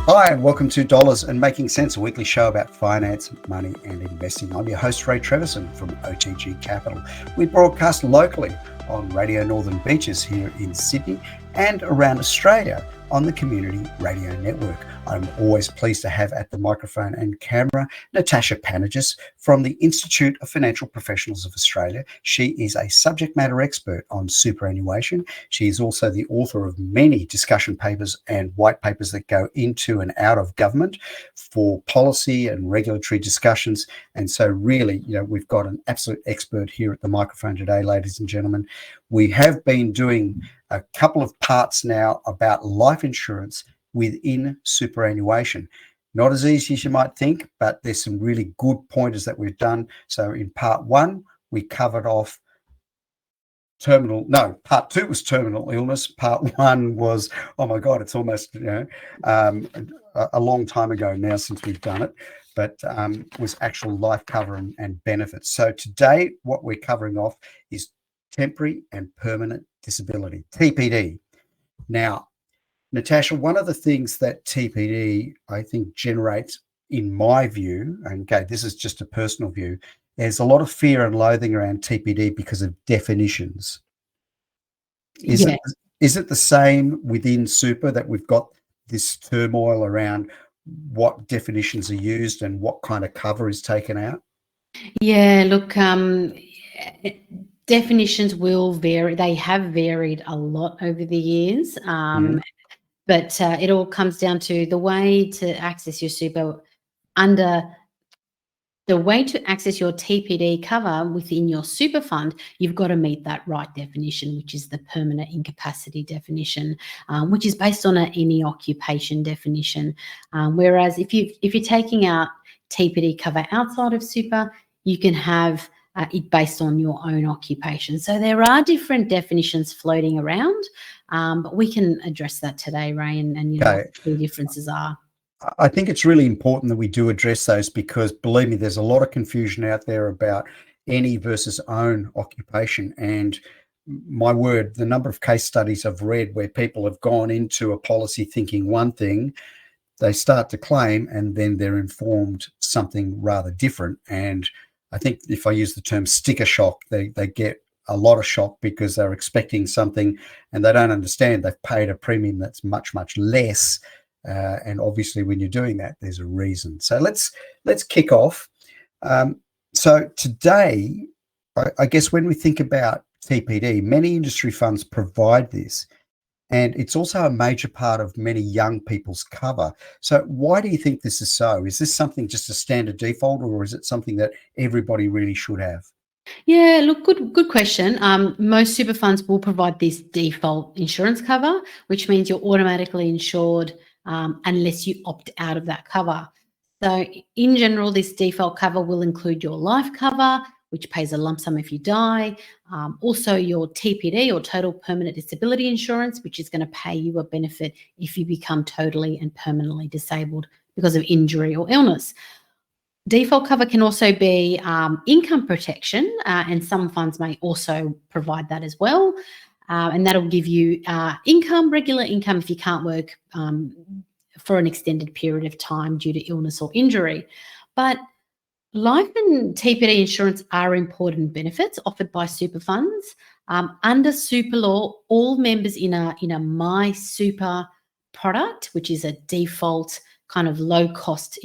Hi, and welcome to Dollars and Making Sense, a weekly show about finance, money, and investing. I'm your host, Ray Treverson from OTG Capital. We broadcast locally on Radio Northern Beaches here in Sydney and around Australia on the Community Radio Network. I'm always pleased to have at the microphone and camera Natasha Panagis from the Institute of Financial Professionals of Australia. She is a subject matter expert on superannuation. She is also the author of many discussion papers and white papers that go into and out of government for policy and regulatory discussions. And so really, we've got an absolute expert here at the microphone today, ladies and gentlemen. We have been doing a couple of parts now about life insurance within superannuation. Not as easy as you might think, but there's some really good pointers that we've done. So in part one, we covered off part two was terminal illness. Part one was, oh my God, it's almost a long time ago now since we've done it, but was actual life cover and benefits. So today, what we're covering off is temporary and permanent disability, TPD. Now, Natasha, one of the things that TPD, I think, generates, in my view, and okay, this is just a personal view, there's a lot of fear and loathing around TPD because of definitions. Is it the same within super that we've got this turmoil around what definitions are used and what kind of cover is taken out? Yeah, look, definitions will vary. They have varied a lot over the years, but it all comes down to the way to access your super the way to access your TPD cover within your super fund. You've got to meet that right definition, which is the permanent incapacity definition, which is based on any occupation definition. Whereas if you're taking out TPD cover outside of super, you can have it based on your own occupation. So there are different definitions floating around, but we can address that today, Ray, and what the differences are. I think it's really important that we do address those because, believe me, there's a lot of confusion out there about any versus own occupation. And my word, the number of case studies I've read where people have gone into a policy thinking one thing, they start to claim, and then they're informed something rather different. And I think if I use the term sticker shock, they get a lot of shock because they're expecting something and they don't understand they've paid a premium that's much, much less. And obviously, when you're doing that, there's a reason. So let's kick off. So today, I guess when we think about TPD, many industry funds provide this, and it's also a major part of many young people's cover. So why do you think this is so? Is this something just a standard default, or is it something that everybody really should have? Yeah, look, good question. Most super funds will provide this default insurance cover, which means you're automatically insured unless you opt out of that cover. So in general, this default cover will include your life cover, which pays a lump sum if you die. Also your TPD or total permanent disability insurance, which is going to pay you a benefit if you become totally and permanently disabled because of injury or illness. Default cover can also be income protection, and some funds may also provide that as well. And that'll give you regular income if you can't work for an extended period of time due to illness or injury. But life and TPD insurance are important benefits offered by super funds. Under super law, all members in a My Super product, which is a default kind of low cost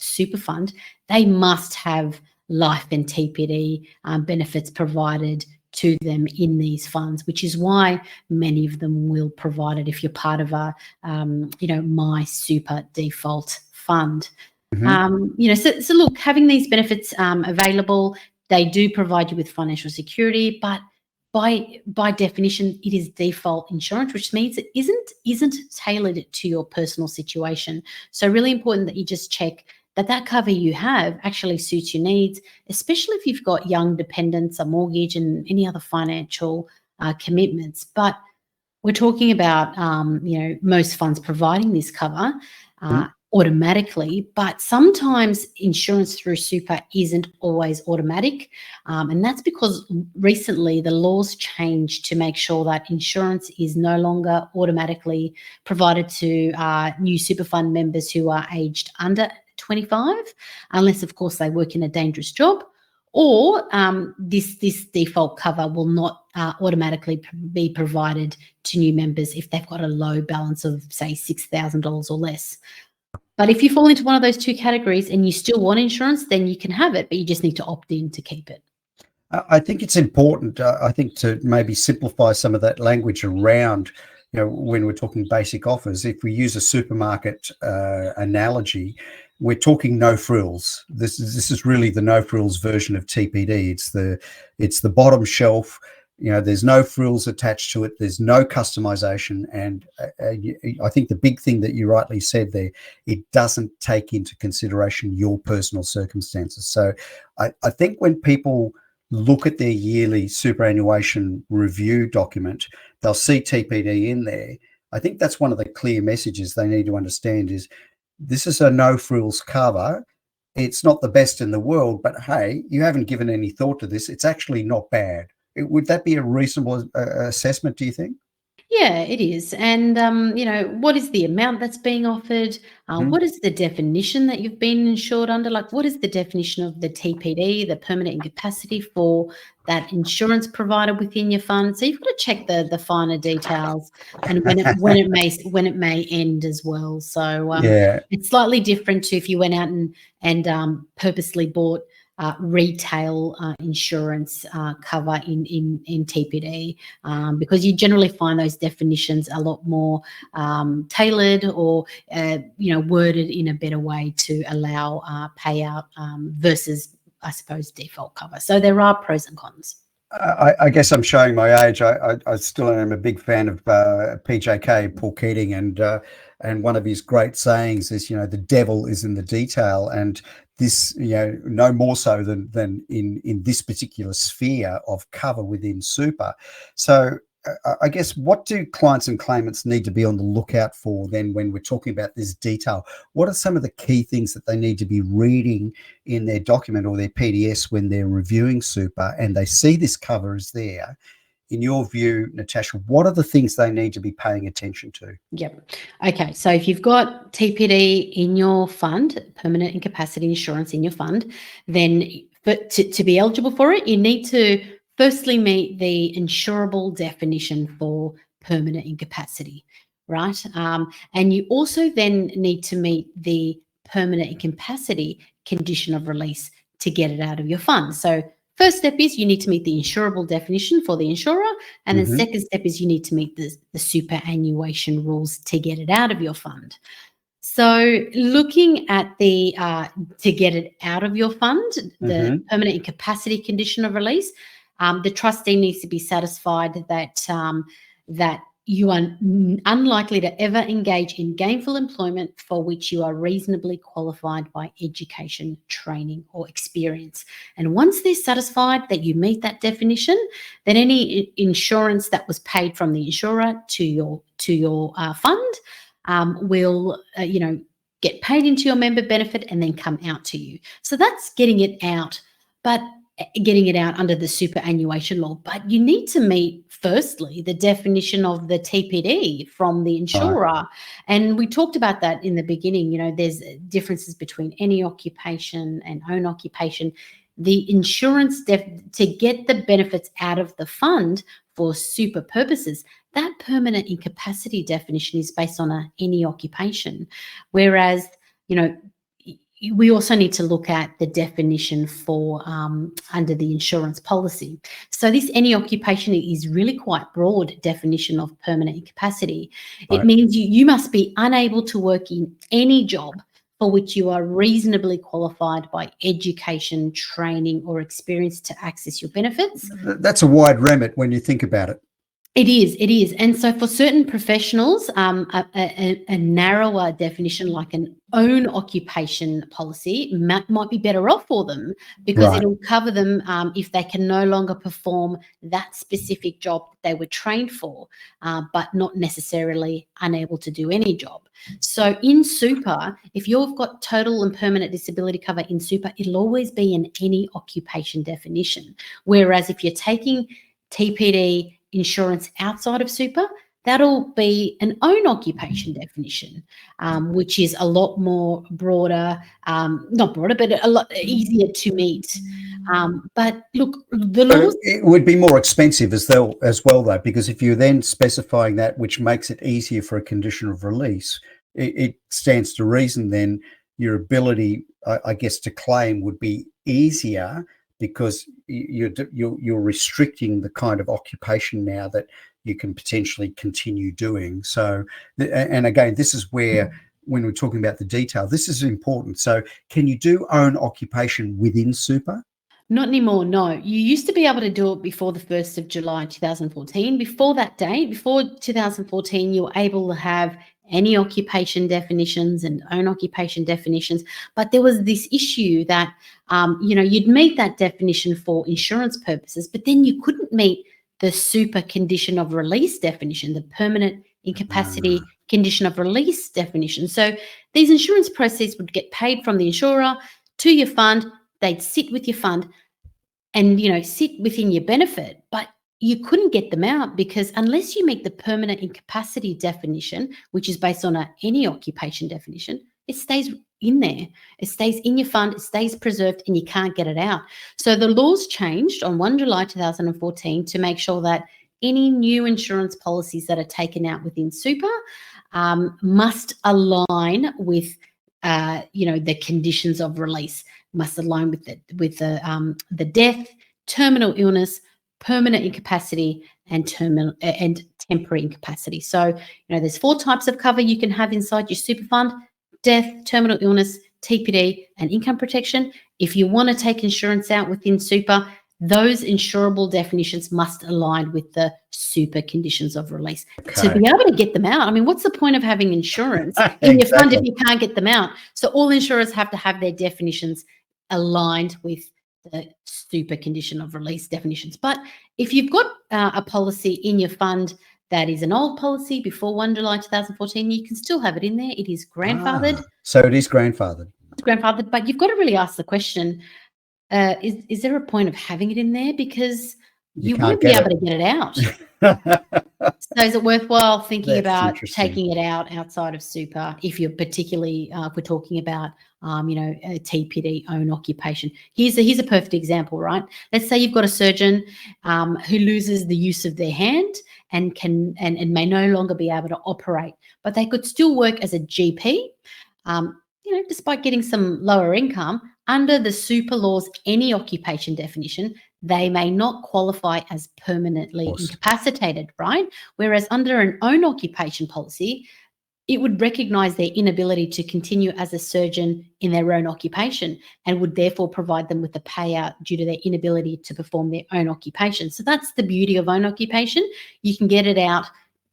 super fund, they must have life and TPD benefits provided to them in these funds, which is why many of them will provide it if you're part of a My Super default fund. So look, having these benefits available, they do provide you with financial security, but by definition, it is default insurance, which means it isn't tailored to your personal situation. So really important that you just check that cover you have actually suits your needs, especially if you've got young dependents, a mortgage, and any other financial commitments. But we're talking about most funds providing this cover. automatically, but sometimes insurance through super isn't always automatic. And that's because recently the laws changed to make sure that insurance is no longer automatically provided to new super fund members who are aged under 25, unless, of course, they work in a dangerous job, or this default cover will not automatically be provided to new members if they've got a low balance of, say, $6,000 or less. But if you fall into one of those two categories and you still want insurance, then you can have it, but you just need to opt in to keep it. I think it's important, I think, to maybe simplify some of that language around, when we're talking basic offers. If we use a supermarket analogy, we're talking no frills. This is really the no frills version of TPD. It's the bottom shelf. There's no frills attached to it. There's no customization. And I think the big thing that you rightly said there, it doesn't take into consideration your personal circumstances. So I think when people look at their yearly superannuation review document, they'll see TPD in there. I think that's one of the clear messages they need to understand is this is a no frills cover. It's not the best in the world, but hey, you haven't given any thought to this. It's actually not bad. Would that be a reasonable assessment, do you think? Yeah, it is. And, what is the amount that's being offered? What is the definition that you've been insured under? Like, what is the definition of the TPD, the permanent incapacity for that insurance provider within your fund? So you've got to check the finer details and when it may end as well. So it's slightly different to if you went out and purposely bought retail insurance cover in TPD, because you generally find those definitions a lot more tailored or worded in a better way to allow payout versus, I suppose, default cover. So there are pros and cons. I guess I'm showing my age. I still am a big fan of PJK, Paul Keating, and one of his great sayings is, the devil is in the detail, and this, no more so than in this particular sphere of cover within super. So I guess, what do clients and claimants need to be on the lookout for then when we're talking about this detail? What are some of the key things that they need to be reading in their document or their PDS when they're reviewing super and they see this cover is there? In your view, Natasha, what are the things they need to be paying attention to? Yep. Okay. So if you've got TPD in your fund, permanent incapacity insurance in your fund, then to be eligible for it, you need to firstly meet the insurable definition for permanent incapacity, right? And you also then need to meet the permanent incapacity condition of release to get it out of your fund. So first step is you need to meet the insurable definition for the insurer, and then second step is you need to meet the superannuation rules to get it out of your fund. So looking at the to get it out of your fund, the permanent incapacity condition of release, the trustee needs to be satisfied that you are unlikely to ever engage in gainful employment for which you are reasonably qualified by education, training, or experience. And once they're satisfied that you meet that definition, then any insurance that was paid from the insurer to your fund will get paid into your member benefit and then come out to you. So that's getting it out, but getting it out under the superannuation law. But you need to meet, firstly, the definition of the TPD from the insurer. Right. And we talked about that in the beginning. There's differences between any occupation and own occupation. The insurance to get the benefits out of the fund for super purposes, that permanent incapacity definition is based on any occupation. Whereas, we also need to look at the definition for under the insurance policy. So this any occupation is really quite broad definition of permanent incapacity. Right. It means you must be unable to work in any job for which you are reasonably qualified by education, training, or experience to access your benefits. That's a wide remit when you think about it. It is. And so for certain professionals, a narrower definition like an own occupation policy might be better off for them, because Right. it'll cover them if they can no longer perform that specific job they were trained for, but not necessarily unable to do any job. So in super, if you've got total and permanent disability cover in super, it'll always be in any occupation definition. Whereas if you're taking TPD insurance outside of super, that'll be an own occupation definition, which is a lot more broader, not broader, but a lot easier to meet. But look, the laws. It would be more expensive as well, though, because if you're then specifying that, which makes it easier for a condition of release, it stands to reason then your ability, I guess, to claim would be easier, because you're restricting the kind of occupation now that you can potentially continue doing. So, and again, this is where, when we're talking about the detail, this is important. So can you do own occupation within super? Not anymore, no. You used to be able to do it before the 1st of July 2014. Before that date, before 2014, you were able to have any occupation definitions and own occupation definitions. But there was this issue that, you'd meet that definition for insurance purposes, but then you couldn't meet the super condition of release definition, the permanent incapacity condition of release definition. So these insurance proceeds would get paid from the insurer to your fund. They'd sit with your fund and, sit within your benefit, but you couldn't get them out, because unless you meet the permanent incapacity definition, which is based on any occupation definition, it stays in there. It stays in your fund, it stays preserved, and you can't get it out. So the laws changed on 1 July 2014 to make sure that any new insurance policies that are taken out within super must align with the conditions of release, must align with the death, terminal illness, permanent incapacity, and temporary incapacity. So there's 4 types of cover you can have inside your super fund: death, terminal illness, TPD, and income protection. If you want to take insurance out within super, those insurable definitions must align with the super conditions of release. Okay. To be able to get them out, I mean, what's the point of having insurance in your fund if you can't get them out? So all insurers have to have their definitions aligned with the super condition of release definitions. But if you've got a policy in your fund that is an old policy before 1 July 2014, you can still have it in there. It is grandfathered. So it is grandfathered. It's grandfathered, but you've got to really ask the question, is there a point of having it in there? Because you won't be able to get it out. So is it worthwhile thinking about taking it out outside of super, if you're particularly, if we're talking about, a TPD own occupation? Here's a perfect example, right? Let's say you've got a surgeon who loses the use of their hand and may no longer be able to operate, but they could still work as a GP, despite getting some lower income. Under the super laws, any occupation definition, they may not qualify as permanently incapacitated, right? Whereas under an own occupation policy, it would recognise their inability to continue as a surgeon in their own occupation, and would therefore provide them with a payout due to their inability to perform their own occupation. So that's the beauty of own occupation. You can get it out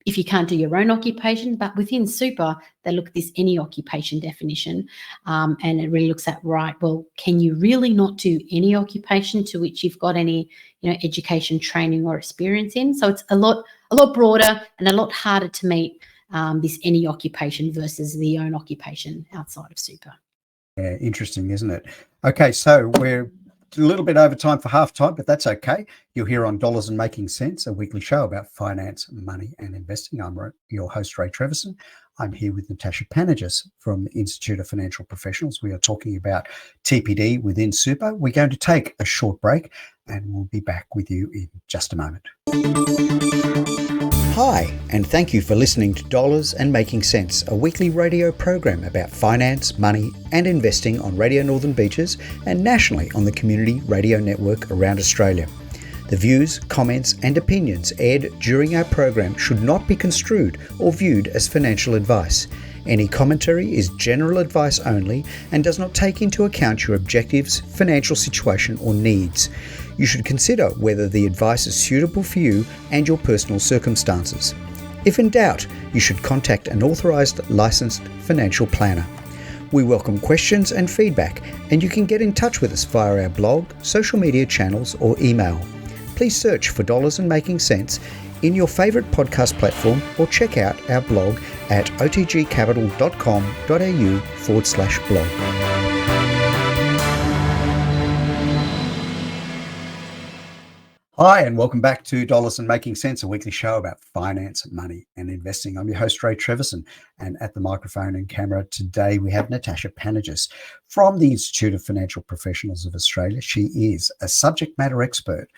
if you can't do your own occupation, but within super, they look at this any occupation definition, and it really looks at, right, well, can you really not do any occupation to which you've got any, education, training, or experience in? So it's a lot broader and a lot harder to meet this any occupation versus the own occupation outside of super. Yeah, interesting, isn't it? Okay, so we're a little bit over time for half time, but that's okay. You're here on Dollars and Making Sense, a weekly show about finance, money, and investing. I'm your host, Ray Treverson. I'm here with Natasha Panagis from the Institute of Financial Professionals. We are talking about TPD within super. We're going to take a short break, and we'll be back with you in just a moment. Hi, and thank you for listening to Dollars and Making Sense, a weekly radio program about finance, money, and investing on Radio Northern Beaches and nationally on the Community Radio Network around Australia. The views, comments, and opinions aired during our program should not be construed or viewed as financial advice. Any commentary is general advice only and does not take into account your objectives, financial situation, or needs. You should consider whether the advice is suitable for you and your personal circumstances. If in doubt, you should contact an authorised licensed financial planner. We welcome questions and feedback, and you can get in touch with us via our blog, social media channels, or email. Please search for Dollars and Making Sense in your favourite podcast platform, or check out our blog at otgcapital.com.au/blog. Hi, and welcome back to Dollars and Making Sense, a weekly show about finance, money, and investing. I'm your host, Ray Treverson, and at the microphone and camera today we have Natasha Panagis from the Institute of Financial Professionals of Australia. She is a subject matter expert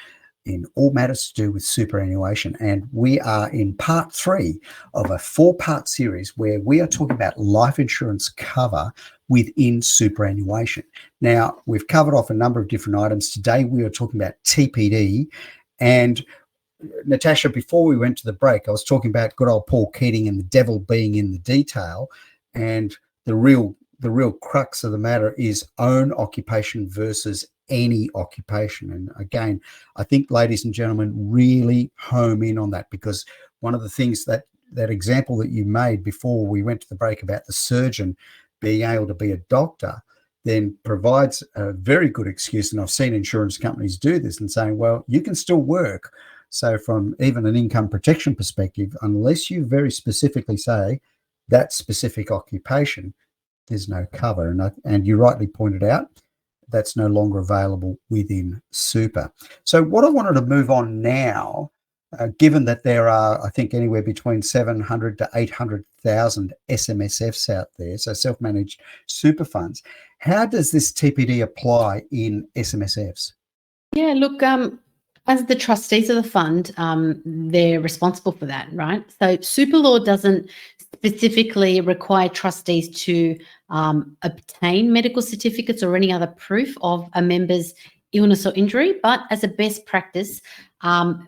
in all matters to do with superannuation, and we are in part 3 of a 4-part series where we are talking about life insurance cover within superannuation. Now, we've covered off a number of different items. Today we are talking about TPD, and Natasha, before we went to the break, I was talking about good old Paul Keating and the devil being in the detail, and the real crux of the matter is own occupation versus any occupation. And again, I think, ladies and gentlemen, really home in on that, because one of the things that example that you made before we went to the break about the surgeon being able to be a doctor then provides a very good excuse. And I've seen insurance companies do this and saying, well, you can still work. So from even an income protection perspective, unless you very specifically say that specific occupation, there's no cover. And you rightly pointed out, that's no longer available within super. So what I wanted to move on now, given that there are, I think, anywhere between 700 to 800,000 SMSFs out there, so self-managed super funds, how does this TPD apply in SMSFs? Yeah, look, as the trustees of the fund, they're responsible for that, right? So super law doesn't specifically require trustees to obtain medical certificates or any other proof of a member's illness or injury, but as a best practice,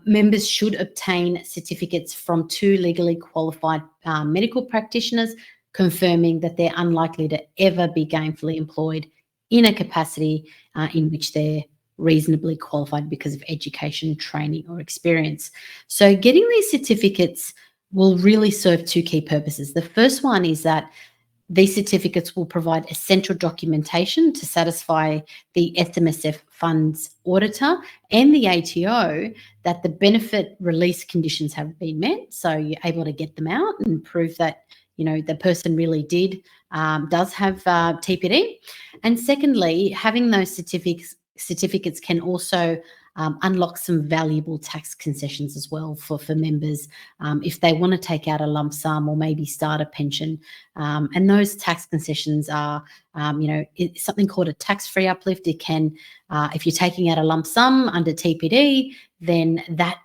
members should obtain certificates from 2 legally qualified medical practitioners confirming that they're unlikely to ever be gainfully employed in a capacity in which they're reasonably qualified because of education, training, or experience. So getting these certificates will really serve 2 key purposes. The first one is that these certificates will provide essential documentation to satisfy the SMSF fund's auditor and the ATO that the benefit release conditions have been met. So you're able to get them out and prove that, you know, the person really does have TPD. And secondly, having those certificates can also unlock some valuable tax concessions as well for members if they want to take out a lump sum or maybe start a pension. And those tax concessions are, it's something called a tax-free uplift. It can, if you're taking out a lump sum under TPD, then that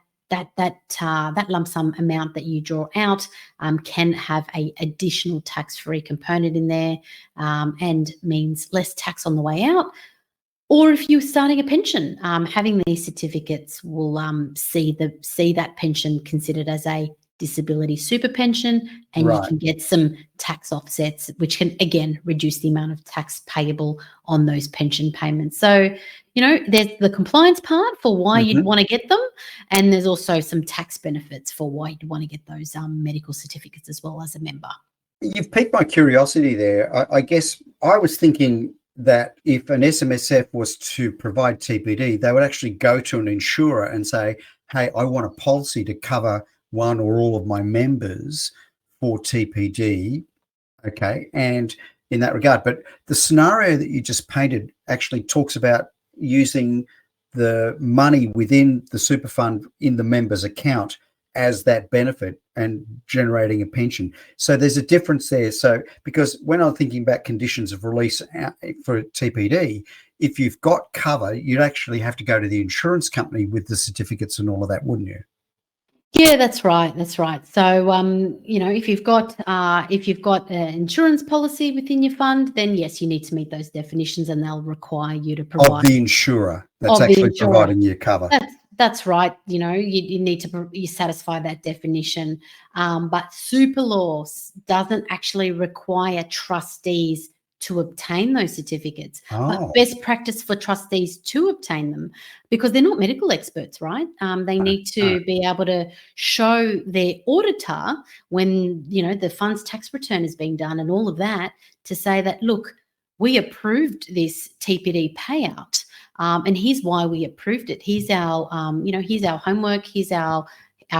lump sum amount that you draw out can have a additional tax-free component in there and means less tax on the way out. Or if you're starting a pension, having these certificates will see that pension considered as a disability super pension, and right, you can get some tax offsets, which can again reduce the amount of tax payable on those pension payments. So, you know, there's the compliance part for why you'd want to get them, and there's also some tax benefits for why you'd want to get those medical certificates as well as a member. You've piqued my curiosity there. I guess I was thinking that if an SMSF was to provide TPD, they would actually go to an insurer and say, hey, I want a policy to cover one or all of my members for TPD. Okay. And in that regard, but the scenario that you just painted actually talks about using the money within the super fund in the member's account as that benefit and generating a pension. So there's a difference there. So because when I'm thinking about conditions of release for TPD, if you've got cover, you'd actually have to go to the insurance company with the certificates and all of that, wouldn't you? Yeah, that's right. That's right. So, if you've got an insurance policy within your fund, then yes, you need to meet those definitions, and they'll require you to provide of the insurer that's actually providing you cover. That's right. You know, you need to satisfy that definition. But super law doesn't actually require trustees to obtain those certificates. But Oh, best practice for trustees to obtain them, because they're not medical experts, right? They need to be able to show their auditor when, the fund's tax return is being done and all of that, to say that, look, we approved this TPD payout, and here's why we approved it. Here's our, here's our homework. Here's our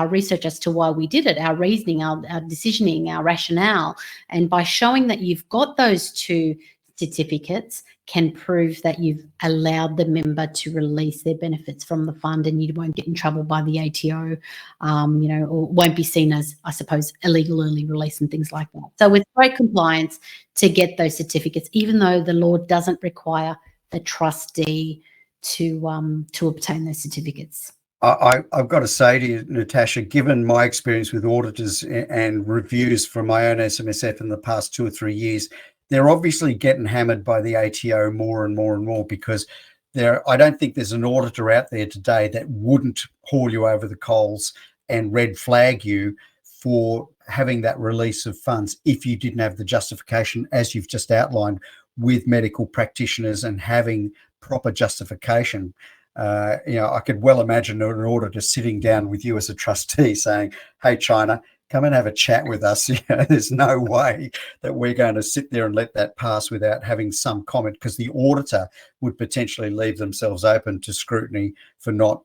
research as to why we did it, our reasoning, our decisioning, our rationale. And by showing that you've got those two certificates can prove that you've allowed the member to release their benefits from the fund, and you won't get in trouble by the ATO, or won't be seen as, I suppose, illegal early release and things like that. So with great compliance to get those certificates, even though the law doesn't require the trustee to obtain those certificates. I've got to say to you, Natasha, given my experience with auditors and reviews from my own SMSF in the past 2 or 3 years, they're obviously getting hammered by the ATO more and more and more, because I don't think there's an auditor out there today that wouldn't haul you over the coals and red flag you for having that release of funds if you didn't have the justification, as you've just outlined, with medical practitioners and having proper justification. I could well imagine an auditor sitting down with you as a trustee saying, hey, China, come and have a chat with us. There's no way that we're going to sit there and let that pass without having some comment, because the auditor would potentially leave themselves open to scrutiny for not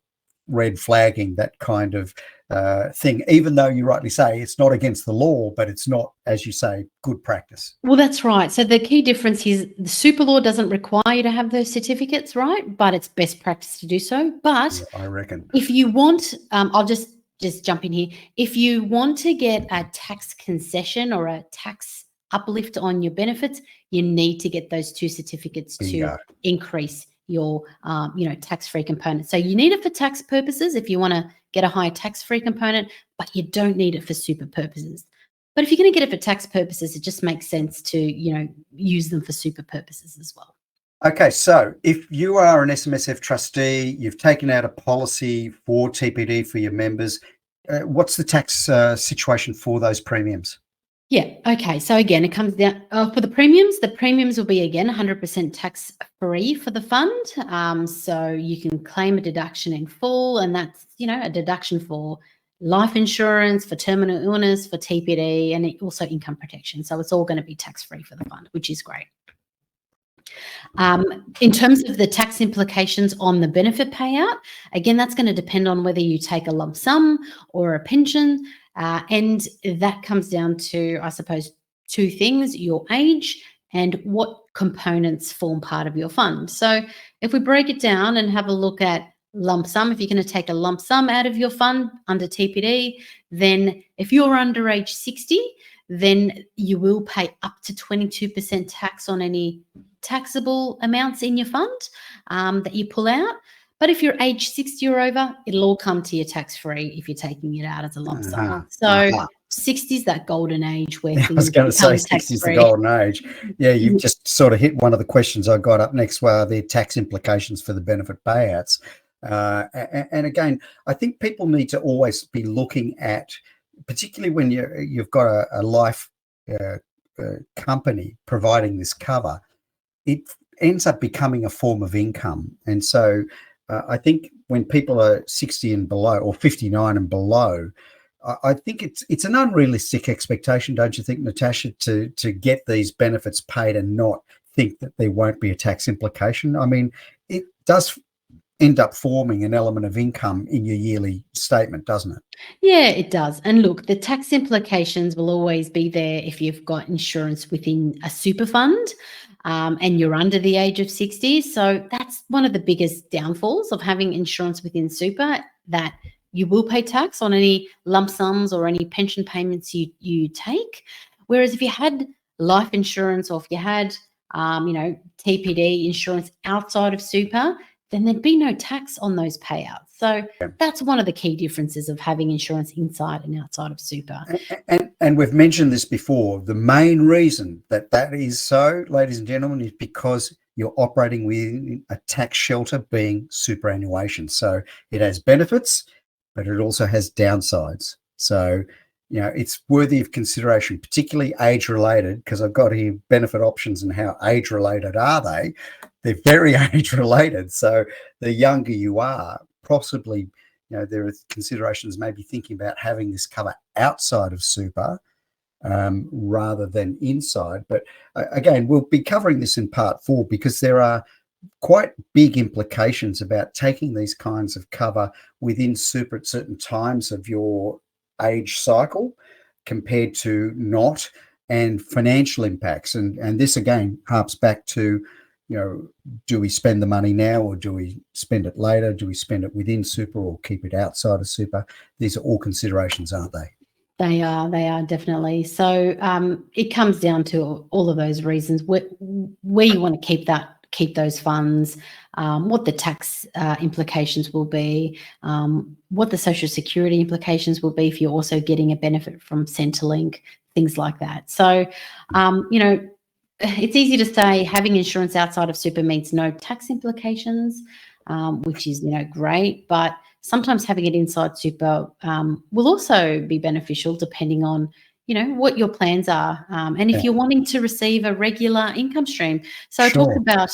red flagging that kind of thing, even though you rightly say it's not against the law, but it's not, as you say, good practice. Well, that's right. So the key difference is the super law doesn't require you to have those certificates, right? But it's best practice to do so. But yeah, I reckon if you want, I'll just jump in here. If you want to get a tax concession or a tax uplift on your benefits, you need to get those two certificates to increase your, tax-free component. So you need it for tax purposes if you want to get a high tax-free component, but you don't need it for super purposes. But if you're going to get it for tax purposes, it just makes sense to, use them for super purposes as well. Okay, so if you are an SMSF trustee, you've taken out a policy for TPD for your members, what's the tax situation for those premiums? Yeah, okay. So again, it comes down for the premiums will be, again, 100% tax-free for the fund. So you can claim a deduction in full, and that's, a deduction for life insurance, for terminal illness, for TPD, and also income protection. So it's all going to be tax-free for the fund, which is great. In terms of the tax implications on the benefit payout, again, that's going to depend on whether you take a lump sum or a pension. And that comes down to, I suppose, two things: your age and what components form part of your fund. So if we break it down and have a look at lump sum, if you're going to take a lump sum out of your fund under TPD, then if you're under age 60, then you will pay up to 22% tax on any taxable amounts in your fund that you pull out. But if you're age 60 or over, it'll all come to you tax-free if you're taking it out as a lump sum. So 60 is that golden age where I was going to say 60 is the golden age. Yeah, you've just sort of hit one of the questions I got up next, were the tax implications for the benefit payouts. And again, I think people need to always be looking at, particularly when you've got a life company providing this cover, it ends up becoming a form of income. And so I think when people are 60 and below, or 59 and below, I think it's an unrealistic expectation, don't you think, Natasha, to get these benefits paid and not think that there won't be a tax implication? I mean, it does end up forming an element of income in your yearly statement, doesn't it? Yeah, it does. And look, the tax implications will always be there if you've got insurance within a super fund and you're under the age of 60. So that's one of the biggest downfalls of having insurance within super, that you will pay tax on any lump sums or any pension payments you take. Whereas if you had life insurance, or if you had, TPD insurance outside of super, then there'd be no tax on those payouts. So that's one of the key differences of having insurance inside and outside of super. And we've mentioned this before. The main reason that is so, ladies and gentlemen, is because you're operating within a tax shelter, being superannuation. So it has benefits, but it also has downsides. So it's worthy of consideration, particularly age-related, because I've got here benefit options and how age-related are they? They're very age-related. So the younger you are, possibly, there are considerations maybe thinking about having this cover outside of super rather than inside. But again, we'll be covering this in part 4 because there are quite big implications about taking these kinds of cover within super at certain times of your age cycle compared to not, and financial impacts. And this again harps back to, do we spend the money now or do we spend it later? Do we spend it within super or keep it outside of super? These are all considerations, aren't they? They are definitely. So it comes down to all of those reasons where you want to keep those funds, what the tax implications will be, what the social security implications will be if you're also getting a benefit from Centrelink, things like that. So, it's easy to say having insurance outside of super means no tax implications, which is, great, but sometimes having it inside super will also be beneficial depending on, what your plans are. And if you're wanting to receive a regular income stream. So Sure. I talk about,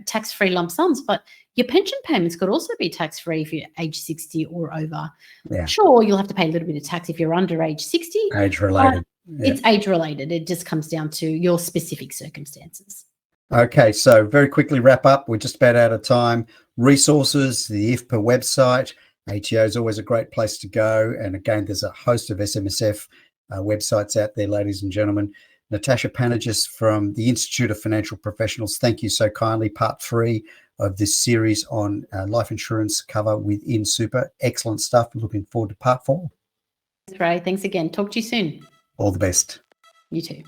tax-free lump sums, but your pension payments could also be tax-free if you're age 60 or over. Yeah. Sure, you'll have to pay a little bit of tax if you're under age 60. Age-related. It's age-related. It just comes down to your specific circumstances. Okay, so very quickly wrap up. We're just about out of time. Resources, the IFPA website. ATO is always a great place to go. And again, there's a host of SMSF websites out there, ladies and gentlemen. Natasha Panagis from the Institute of Financial Professionals, thank you so kindly. Part 3 of this series on life insurance cover within super. Excellent stuff. Looking forward to part 4. Thanks, Ray. Thanks again. Talk to you soon. All the best. You too.